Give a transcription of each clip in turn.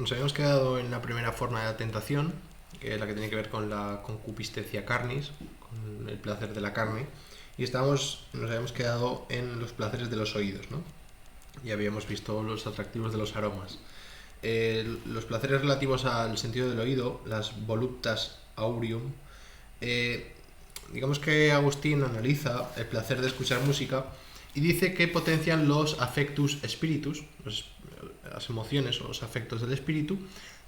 Nos habíamos quedado en la primera forma de la tentación, que es la que tiene que ver con la concupiscencia carnis, con el placer de la carne, y nos habíamos quedado en los placeres de los oídos, ¿no? Y habíamos visto los atractivos de los aromas. Los placeres relativos al sentido del oído, las voluptas aureum, eh, digamos que Agustín analiza el placer de escuchar música y dice que potencian los affectus spiritus, las emociones o los afectos del espíritu,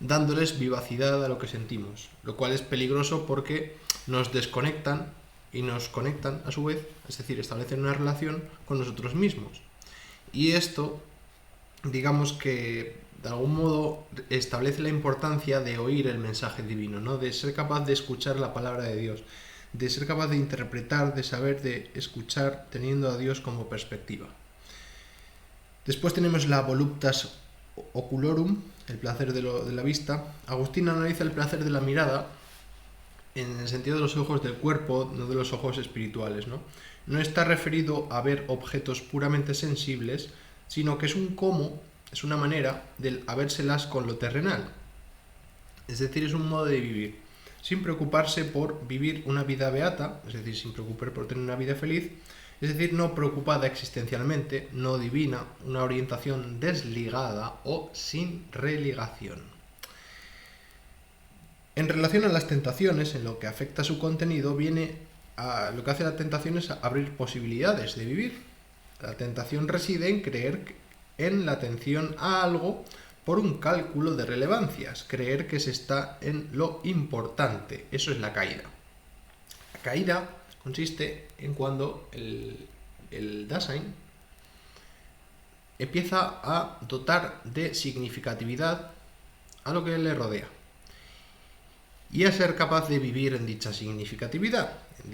dándoles vivacidad a lo que sentimos, lo cual es peligroso porque nos desconectan y nos conectan a su vez, es decir, establecen una relación con nosotros mismos. Y esto, digamos que de algún modo establece la importancia de oír el mensaje divino, ¿no? De ser capaz de escuchar la palabra de Dios, de ser capaz de interpretar, de saber, de escuchar teniendo a Dios como perspectiva. Después tenemos la voluptas oculorum, el placer de la vista. Agustín analiza el placer de la mirada en el sentido de los ojos del cuerpo, no de los ojos espirituales, ¿no? No está referido a ver objetos puramente sensibles, sino que es un cómo, es una manera de habérselas con lo terrenal. Es decir, es un modo de vivir, sin preocuparse por vivir una vida beata, es decir, sin preocuparse por tener una vida feliz, es decir, no preocupada existencialmente, no divina, una orientación desligada o sin religación. En relación a las tentaciones, en lo que afecta a su contenido, lo que hace la tentación es abrir posibilidades de vivir. La tentación reside en creer en la atención a algo por un cálculo de relevancias, creer que se está en lo importante. Eso es la caída. La caída consiste en cuando el Dasein empieza a dotar de significatividad a lo que le rodea y a ser capaz de vivir en dicha significatividad, en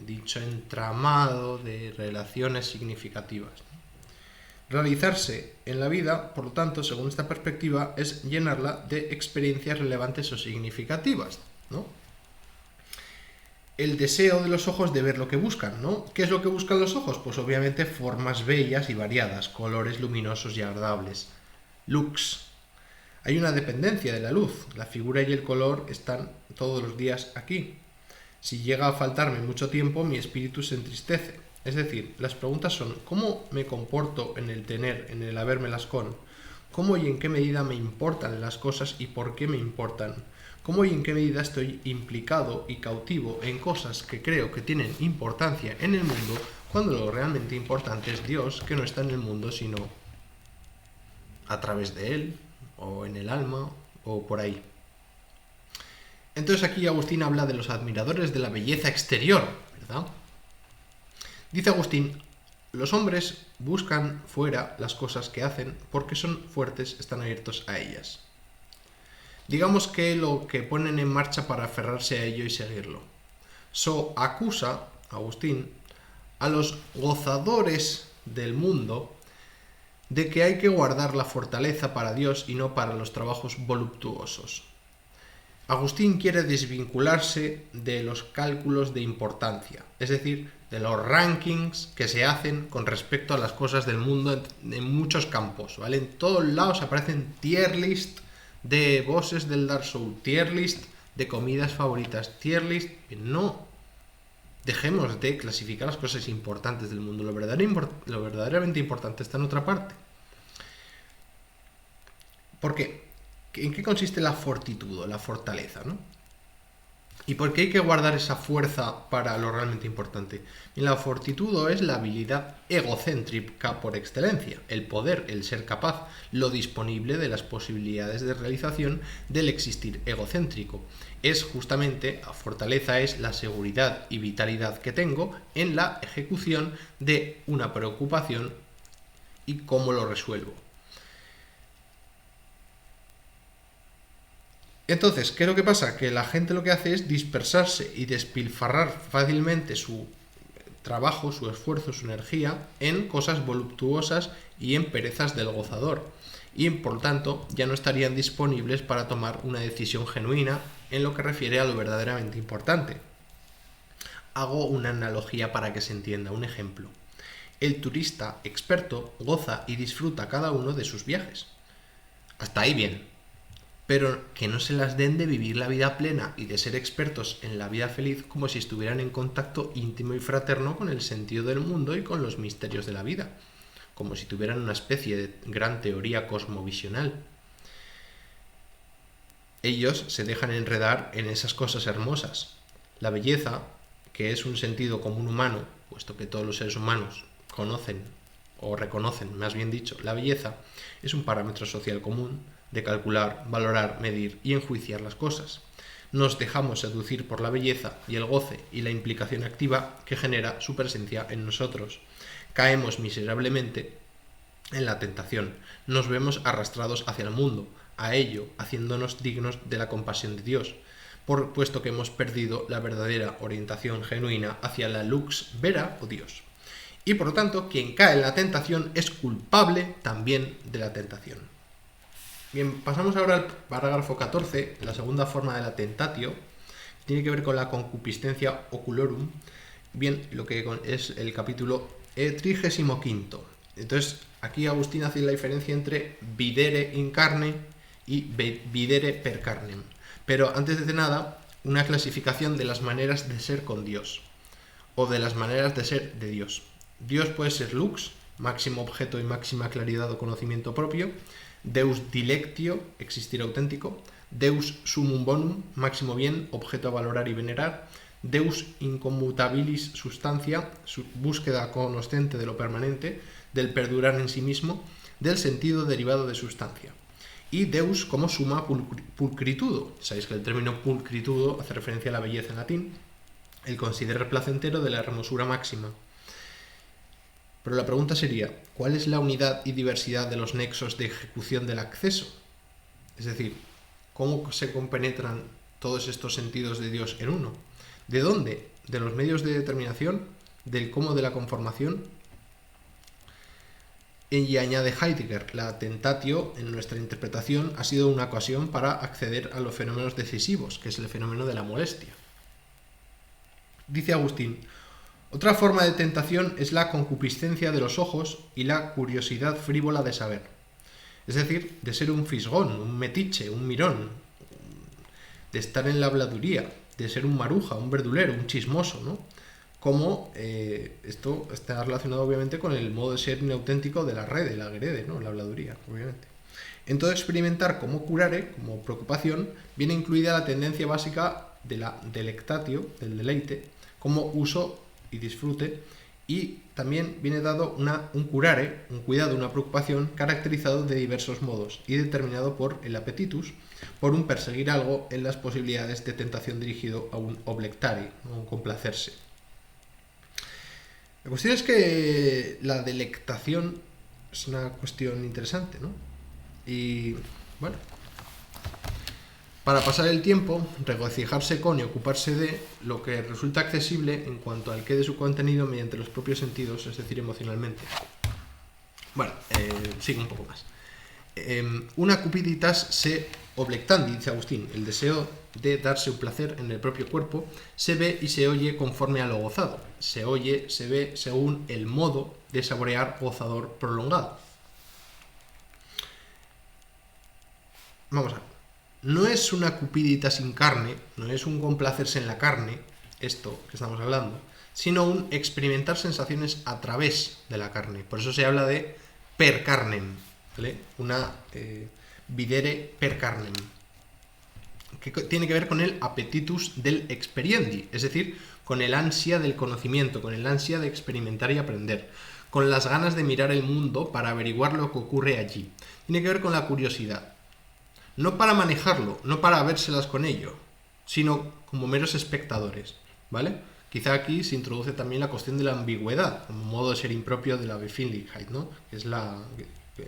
dicho entramado de relaciones significativas. Realizarse en la vida, por lo tanto, según esta perspectiva, es llenarla de experiencias relevantes o significativas, ¿no? El deseo de los ojos de ver lo que buscan, ¿no? ¿Qué es lo que buscan los ojos? Pues obviamente formas bellas y variadas, colores luminosos y agradables. Lux. Hay una dependencia de la luz, la figura y el color están todos los días aquí. Si llega a faltarme mucho tiempo, mi espíritu se entristece. Es decir, las preguntas son: ¿cómo me comporto en el tener, en el habérmelas con? ¿Cómo y en qué medida me importan las cosas y por qué me importan? ¿Cómo y en qué medida estoy implicado y cautivo en cosas que creo que tienen importancia en el mundo, cuando lo realmente importante es Dios, que no está en el mundo sino a través de él, o en el alma, o por ahí? Entonces aquí Agustín habla de los admiradores de la belleza exterior, ¿verdad? Dice Agustín: los hombres buscan fuera las cosas que hacen porque son fuertes, están abiertos a ellas. Digamos que lo que ponen en marcha para aferrarse a ello y seguirlo. Acusa, Agustín, a los gozadores del mundo de que hay que guardar la fortaleza para Dios y no para los trabajos voluptuosos. Agustín quiere desvincularse de los cálculos de importancia, es decir, de los rankings que se hacen con respecto a las cosas del mundo en muchos campos, ¿vale? En todos lados aparecen tier list de bosses del Dark Souls, tier list de comidas favoritas, tier list... No, dejemos de clasificar las cosas importantes del mundo, lo verdaderamente importante está en otra parte. ¿Por qué? ¿En qué consiste la fortitudo, la fortaleza, ¿no? ¿Y por qué hay que guardar esa fuerza para lo realmente importante? Y la fortitudo es la habilidad egocéntrica por excelencia, el poder, el ser capaz, lo disponible de las posibilidades de realización del existir egocéntrico. Es justamente, la fortaleza es la seguridad y vitalidad que tengo en la ejecución de una preocupación y cómo lo resuelvo. Entonces, ¿qué es lo que pasa? Que la gente lo que hace es dispersarse y despilfarrar fácilmente su trabajo, su esfuerzo, su energía en cosas voluptuosas y en perezas del gozador. Y por tanto ya no estarían disponibles para tomar una decisión genuina en lo que refiere a lo verdaderamente importante. Hago una analogía para que se entienda, un ejemplo. El turista experto goza y disfruta cada uno de sus viajes. Hasta ahí bien. Pero que no se las den de vivir la vida plena y de ser expertos en la vida feliz como si estuvieran en contacto íntimo y fraterno con el sentido del mundo y con los misterios de la vida, como si tuvieran una especie de gran teoría cosmovisional. Ellos se dejan enredar en esas cosas hermosas. La belleza, que es un sentido común humano, puesto que todos los seres humanos conocen o reconocen, más bien dicho, la belleza, es un parámetro social común de calcular, valorar, medir y enjuiciar las cosas. Nos dejamos seducir por la belleza y el goce y la implicación activa que genera su presencia en nosotros. Caemos miserablemente en la tentación, nos vemos arrastrados hacia el mundo, a ello haciéndonos dignos de la compasión de Dios, puesto que hemos perdido la verdadera orientación genuina hacia la lux vera o Dios. Y por lo tanto, quien cae en la tentación es culpable también de la tentación. Bien, pasamos ahora al parágrafo 14, la segunda forma de la tentatio, tiene que ver con la concupiscencia oculorum, bien, lo que es el capítulo 35. Entonces, aquí Agustín hace la diferencia entre videre in carne y videre per carnem. Pero antes de nada, una clasificación de las maneras de ser con Dios, o de las maneras de ser de Dios. Dios puede ser lux, máximo objeto y máxima claridad o conocimiento propio; Deus dilectio, existir auténtico; Deus summum bonum, máximo bien, objeto a valorar y venerar; Deus incommutabilis substancia, su búsqueda cognoscente de lo permanente, del perdurar en sí mismo, del sentido derivado de sustancia; y Deus como summa pulcritudo. Sabéis que el término pulcritudo hace referencia a la belleza en latín, el considerar placentero de la hermosura máxima. Pero la pregunta sería, ¿cuál es la unidad y diversidad de los nexos de ejecución del acceso? Es decir, ¿cómo se compenetran todos estos sentidos de Dios en uno? ¿De dónde? ¿De los medios de determinación? ¿Del cómo de la conformación? Y añade Heidegger, la tentatio en nuestra interpretación ha sido una ocasión para acceder a los fenómenos decisivos, que es el fenómeno de la molestia. Dice Agustín, otra forma de tentación es la concupiscencia de los ojos y la curiosidad frívola de saber. Es decir, de ser un fisgón, un metiche, un mirón, de estar en la habladuría, de ser un maruja, un verdulero, un chismoso, ¿no? Como esto está relacionado obviamente con el modo de ser inauténtico de la red, de la grede, ¿no? La habladuría, obviamente. En todo experimentar como curare, como preocupación, viene incluida la tendencia básica de la delectatio, del deleite, como uso y disfrute, y también viene dado un curare, un cuidado, una preocupación caracterizado de diversos modos y determinado por el appetitus, por un perseguir algo en las posibilidades de tentación dirigido a un oblectare, a un complacerse. La cuestión es que la delectación es una cuestión interesante, ¿no? Y bueno, para pasar el tiempo, regocijarse con y ocuparse de lo que resulta accesible en cuanto al que de su contenido mediante los propios sentidos, es decir, emocionalmente. Bueno, sigo un poco más. Una cupiditas se oblectandi, dice Agustín, el deseo de darse un placer en el propio cuerpo, se ve y se oye conforme a lo gozado. Se oye, se ve según el modo de saborear gozador prolongado. Vamos a ver. No es una cupiditas in carne, no es un complacerse en la carne, esto que estamos hablando, sino un experimentar sensaciones a través de la carne. Por eso se habla de per carnem, ¿vale? Una videre per carnem, que tiene que ver con el appetitus del experiendi, es decir, con el ansia del conocimiento, con el ansia de experimentar y aprender, con las ganas de mirar el mundo para averiguar lo que ocurre allí. Tiene que ver con la curiosidad. No para manejarlo, no para vérselas con ello, sino como meros espectadores, ¿vale? Quizá aquí se introduce también la cuestión de la ambigüedad, como modo de ser impropio de la Befindlichkeit, ¿no? Que es la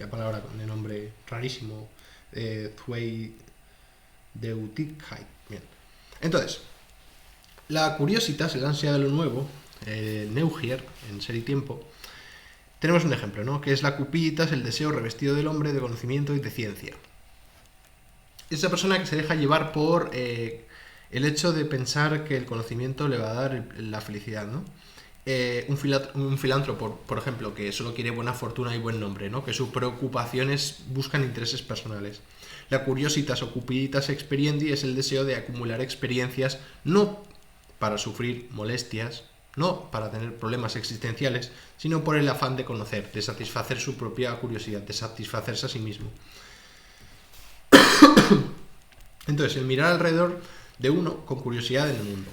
palabra con el nombre rarísimo, Zweideutigkeit. Bien. Entonces, la curiositas, el ansia de lo nuevo, Neugier, en Ser y Tiempo, tenemos un ejemplo, ¿no? Que es la cupiditas, el deseo revestido del hombre de conocimiento y de ciencia. Esa persona que se deja llevar por el hecho de pensar que el conocimiento le va a dar la felicidad, ¿no? un filántropo, por ejemplo, que solo quiere buena fortuna y buen nombre, ¿no? Que sus preocupaciones buscan intereses personales. La curiositas o cupiditas experiendi es el deseo de acumular experiencias no para sufrir molestias, no para tener problemas existenciales, sino por el afán de conocer, de satisfacer su propia curiosidad, de satisfacerse a sí mismo. Entonces, el mirar alrededor de uno con curiosidad en el mundo.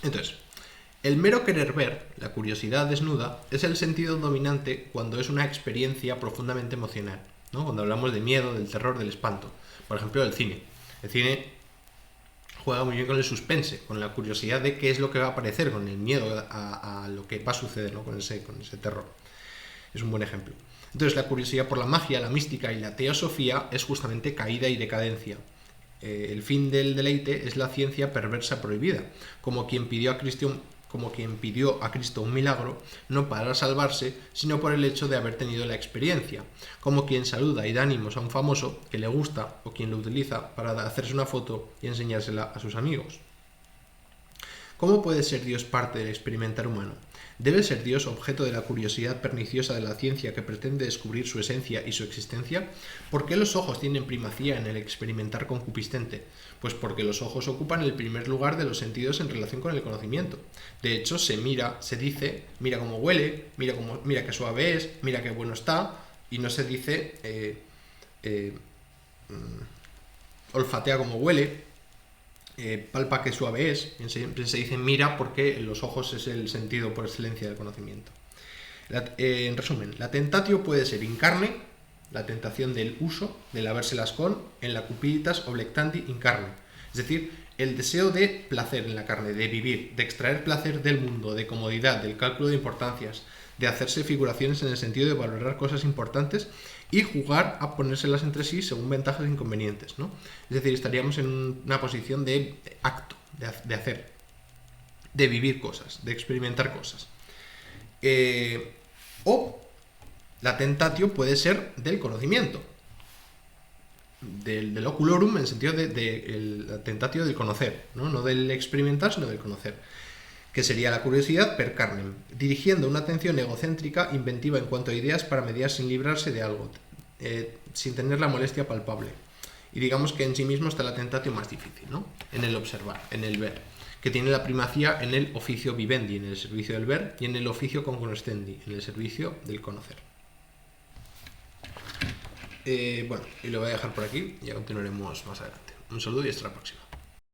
Entonces, el mero querer ver, la curiosidad desnuda, es el sentido dominante cuando es una experiencia profundamente emocional, ¿no? Cuando hablamos de miedo, del terror, del espanto. Por ejemplo, el cine. El cine juega muy bien con el suspense, con la curiosidad de qué es lo que va a aparecer, con el miedo a lo que va a suceder, ¿no? con ese terror. Es un buen ejemplo. Entonces, la curiosidad por la magia, la mística y la teosofía es justamente caída y decadencia. El fin del deleite es la ciencia perversa prohibida, como quien pidió a Cristo un milagro, no para salvarse, sino por el hecho de haber tenido la experiencia, como quien saluda y da ánimos a un famoso que le gusta o quien lo utiliza para hacerse una foto y enseñársela a sus amigos. ¿Cómo puede ser Dios parte del experimentar humano? ¿Debe ser Dios objeto de la curiosidad perniciosa de la ciencia que pretende descubrir su esencia y su existencia? ¿Por qué los ojos tienen primacía en el experimentar concupiscente? Pues porque los ojos ocupan el primer lugar de los sentidos en relación con el conocimiento. De hecho, se dice, mira cómo huele, mira qué suave es, mira qué bueno está, y no se dice olfatea cómo huele, palpa qué suave es. Siempre se dice mira porque los ojos es el sentido por excelencia del conocimiento. En resumen, la tentatio puede ser in carne, la tentación del uso, del habérselas con, en la cupiditas oblectandi in carne. Es decir, el deseo de placer en la carne, de vivir, de extraer placer del mundo, de comodidad, del cálculo de importancias, de hacerse figuraciones en el sentido de valorar cosas importantes y jugar a ponérselas entre sí según ventajas e inconvenientes, ¿no? Es decir, estaríamos en una posición de acto, de hacer, de vivir cosas, de experimentar cosas. O la tentatio puede ser del conocimiento, del oculorum, en el sentido de la tentatio del conocer, ¿no? No del experimentar, sino del conocer, que sería la curiosidad per carnem, dirigiendo una atención egocéntrica, inventiva en cuanto a ideas para mediar sin librarse de algo, sin tener la molestia palpable. Y digamos que en sí mismo está la tentatio más difícil, ¿no? En el observar, en el ver, que tiene la primacía en el oficio vivendi, en el servicio del ver, y en el oficio cognoscendi, en el servicio del conocer. Bueno, y lo voy a dejar por aquí, ya continuaremos más adelante. Un saludo y hasta la próxima.